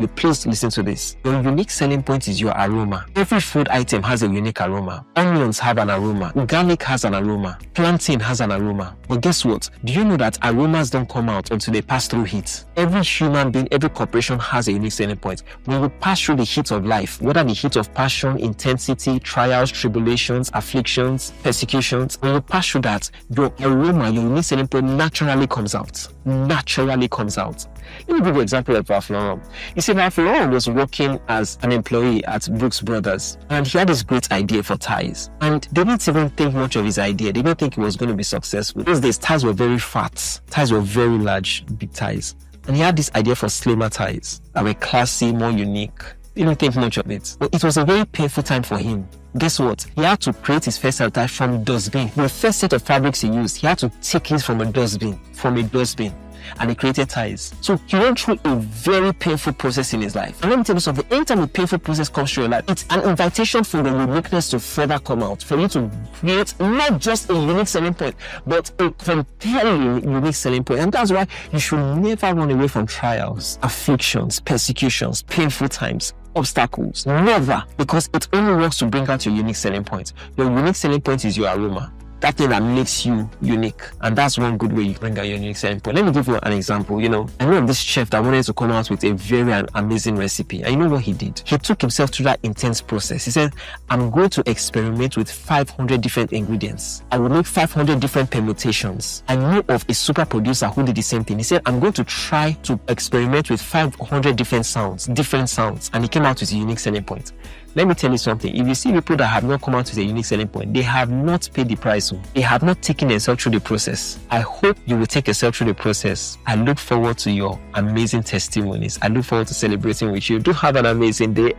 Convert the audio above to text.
You please listen to this. Your unique selling point is your aroma. Every food item has a unique aroma. Onions have an aroma. Garlic has an aroma. Plantain has an aroma. But guess what? Do you know that aromas don't come out until they pass through heat? Every human being, every corporation has a unique selling point. When you pass through the heat of life, whether the heat of passion, intensity, trials, tribulations, afflictions, persecutions, when you pass through that, your aroma, your unique selling point naturally comes out. Naturally comes out. Let me give you an example of Ralph Lauren. You see, Ralph Lauren was working as an employee at Brooks Brothers, and he had this great idea for ties. And they didn't even think much of his idea. They didn't think it was going to be successful. Those days, ties were very fat. Ties were very large, big ties. And he had this idea for slimmer ties that were classy, more unique. He didn't think much of it. But it was a very painful time for him. Guess what? He had to create his first set of ties from dustbin. The first set of fabrics he used, he had to take it from a dustbin. And he created ties. So he went through a very painful process in his life. And let me tell you something, anytime a painful process comes through your life, it's an invitation for the uniqueness to further come out, for you to create not just a unique selling point, but a compelling unique selling point. And that's why you should never run away from trials, afflictions, persecutions, painful times, obstacles. Never, because it only works to bring out your unique selling point. Your unique selling point is your aroma. That thing that makes you unique. And that's one good way you bring out your unique selling point. Let me give you an example. I know of this chef that wanted to come out with a very amazing recipe. And you know what he did? He took himself through that intense process. He said, I'm going to experiment with 500 different ingredients. I will make 500 different permutations. I know of a super producer who did the same thing. He said, I'm going to try to experiment with 500 different sounds. And he came out with a unique selling point. Let me tell you something. If you see people that have not come out with a unique selling point, they have not paid the price. They have not taken themselves through the process. I hope you will take yourself through the process. I look forward to your amazing testimonies. I look forward to celebrating with you. Do have an amazing day.